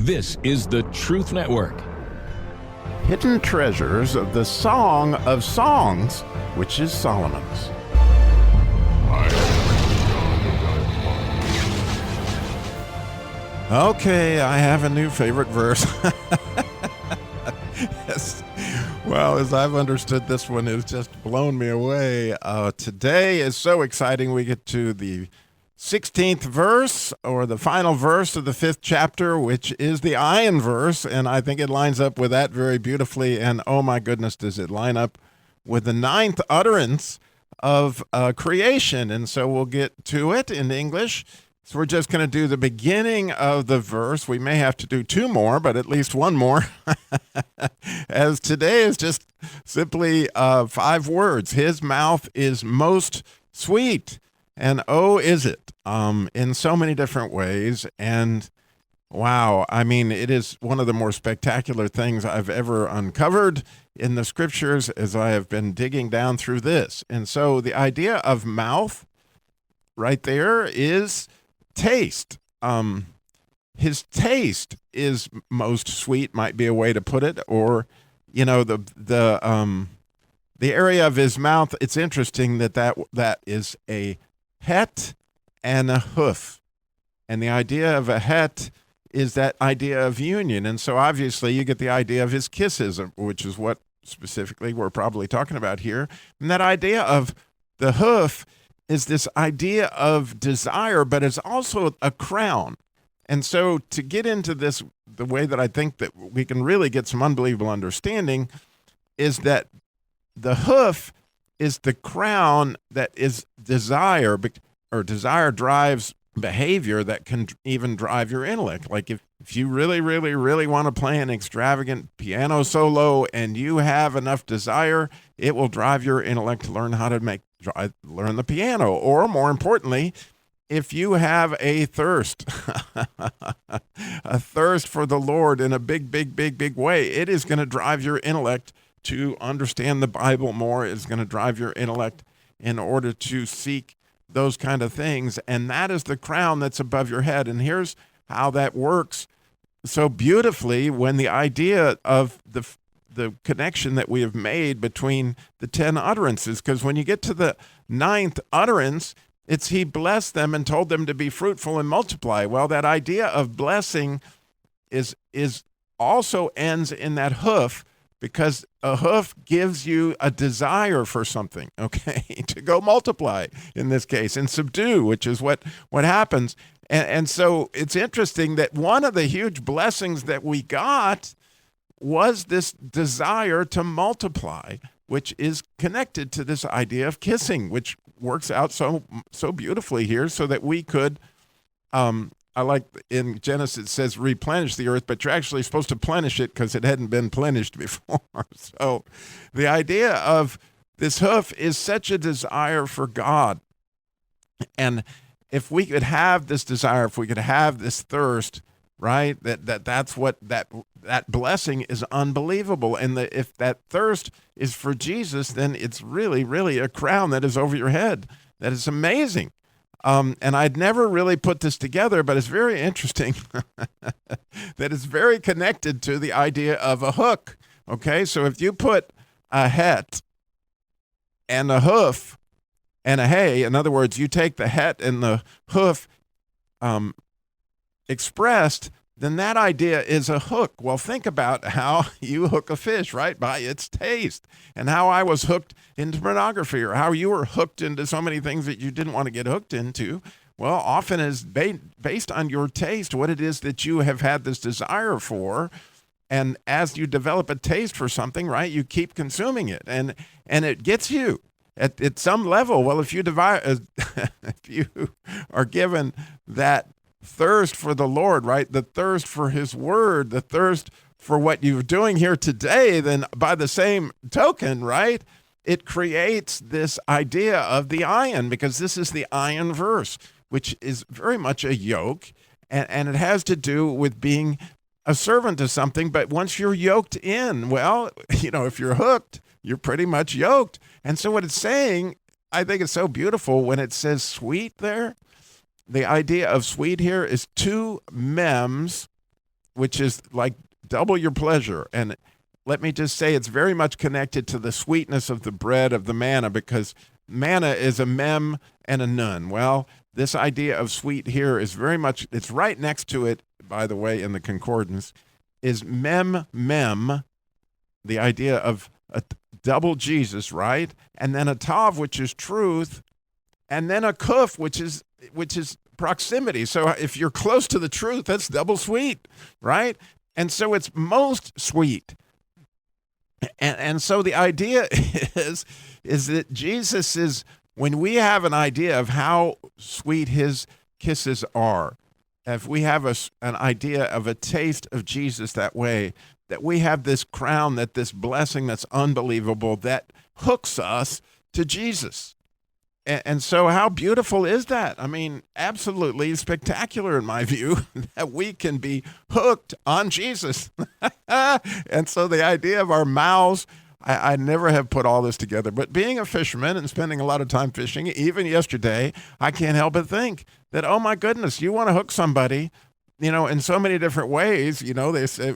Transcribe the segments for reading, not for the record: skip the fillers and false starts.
This is the Truth Network. Hidden treasures of the Song of Songs, which is Solomon's. Okay, I have a new favorite verse. Yes. Well, as I've understood this one, it's just blown me away. Today is so exciting. We get to the 16th verse, or the final verse of the 5th chapter, which is the Iron verse, and I think it lines up with that very beautifully. And oh my goodness, does it line up with the 9th utterance of creation. And so we'll get to it in English. So we're just going to do the beginning of the verse. We may have to do two more, but at least one more, as today is just simply 5 words. His mouth is most sweet, and oh, is it, in so many different ways. And wow, I mean, it is one of the more spectacular things I've ever uncovered in the scriptures as I have been digging down through this. And so the idea of mouth right there is taste. His taste is most sweet, might be a way to put it. Or, you know, the area of his mouth, it's interesting that is a het and a hoof. And the idea of a het is that idea of union. And so obviously you get the idea of his kisses, which is what specifically we're probably talking about here. And that idea of the hoof is this idea of desire, but it's also a crown. And so to get into this, the way that I think that we can really get some unbelievable understanding is that the hoof is the crown that is desire, or desire drives behavior that can even drive your intellect. Like if you really, really, really want to play an extravagant piano solo and you have enough desire, it will drive your intellect to learn how to learn the piano. Or more importantly, if you have a thirst, a thirst for the Lord in a big, big, big, big way, it is going to drive your intellect to understand the Bible more. It's going to drive your intellect in order to seek those kind of things. And that is the crown that's above your head. And here's how that works so beautifully when the idea of the connection that we have made between the 10 utterances, because when you get to the 9th utterance, it's he blessed them and told them to be fruitful and multiply. Well, that idea of blessing is also ends in that hoof, because a hoof gives you a desire for something, okay, to go multiply in this case, and subdue, which is what happens. And so it's interesting that one of the huge blessings that we got was this desire to multiply, which is connected to this idea of kissing, which works out so beautifully here, so that we could, I like in Genesis it says replenish the earth, but you're actually supposed to plenish it because it hadn't been plenished before. So the idea of this hoof is such a desire for God. And if we could have this desire, if we could have this thirst, right, that's what that blessing is unbelievable. And if that thirst is for Jesus, then it's really, really a crown that is over your head. That is amazing. And I'd never really put this together, but it's very interesting that it's very connected to the idea of a hook. Okay, so if you put a het and a hoof and a hay, in other words, you take the het and the hoof expressed, then that idea is a hook. Well, think about how you hook a fish, right? By its taste. And how I was hooked into pornography, or how you were hooked into so many things that you didn't want to get hooked into. Well, often is based on your taste, what it is that you have had this desire for. And as you develop a taste for something, right, you keep consuming it. And it gets you at some level. Well, if you if you are given that thirst for the Lord, right? The thirst for his word, the thirst for what you're doing here today, then by the same token, right? It creates this idea of the iron, because this is the iron verse, which is very much a yoke. And it has to do with being a servant to something. But once you're yoked in, well, you know, if you're hooked, you're pretty much yoked. And so what it's saying, I think it's so beautiful when it says sweet there. The idea of sweet here is two mems which is like double your pleasure. And let me just say, it's very much connected to the sweetness of the bread of the manna, because manna is a mem and a nun. Well, this idea of sweet here is very much, it's right next to it, by the way, in the concordance, is mem, the idea of a double Jesus, right? And then a tav, which is truth, and then a kuf, which is proximity. So if you're close to the truth, that's double sweet, right? And so it's most sweet. And so the idea is that Jesus is, when we have an idea of how sweet his kisses are, if we have an idea of a taste of Jesus that way, that we have this crown, that this blessing that's unbelievable, that hooks us to Jesus. And so how beautiful is that? I mean, absolutely spectacular in my view, that we can be hooked on Jesus. And so the idea of our mouths, I never have put all this together, but being a fisherman and spending a lot of time fishing, even yesterday, I can't help but think that, oh my goodness, you want to hook somebody, in so many different ways. They say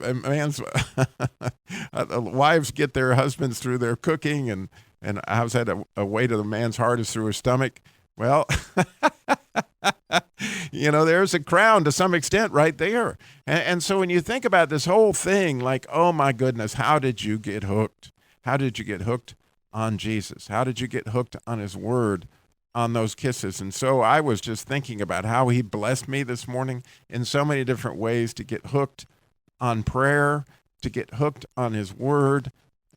wives get their husbands through their cooking, and how's that a way to the man's heart is through his stomach? Well, there's a crown to some extent right there. And so when you think about this whole thing, like, oh my goodness, how did you get hooked? How did you get hooked on Jesus? How did you get hooked on his word, on those kisses? And so I was just thinking about how he blessed me this morning in so many different ways to get hooked on prayer, to get hooked on his word.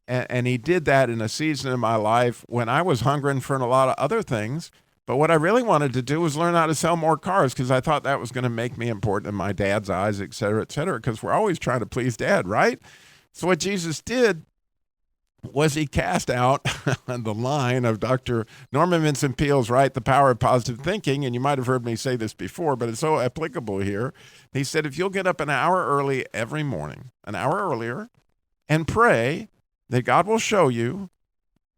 And he did that in a season in my life when I was hungering for a lot of other things. But what I really wanted to do was learn how to sell more cars, because I thought that was going to make me important in my dad's eyes, et cetera, because we're always trying to please dad, right? So what Jesus did was he cast out the line of Dr. Norman Vincent Peale's, right, The Power of Positive Thinking. And you might have heard me say this before, but it's so applicable here. He said, if you'll get up an hour early every morning, an hour earlier, and pray that God will show you,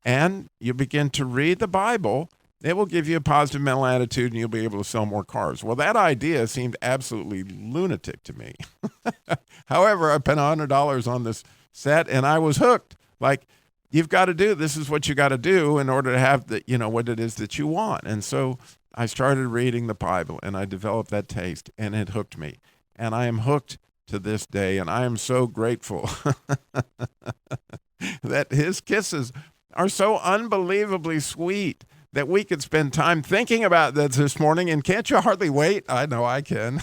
and you begin to read the Bible, it will give you a positive mental attitude and you'll be able to sell more cars. Well, that idea seemed absolutely lunatic to me. However, I spent $100 on this set and I was hooked. Like, you've got to do, this is what you got to do in order to have what it is that you want. And so I started reading the Bible and I developed that taste, and it hooked me. And I am hooked to this day, and I am so grateful that his kisses are so unbelievably sweet that we could spend time thinking about this morning. And can't you hardly wait? I know I can.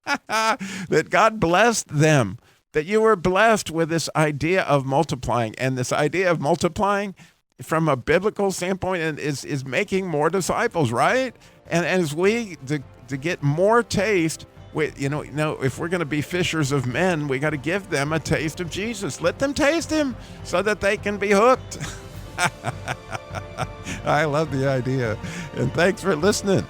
That God blessed them, that you were blessed with this idea of multiplying. And this idea of multiplying from a biblical standpoint is making more disciples, right? And as we to get more taste, if we're going to be fishers of men, we got to give them a taste of Jesus. Let them taste him so that they can be hooked. I love the idea. And thanks for listening.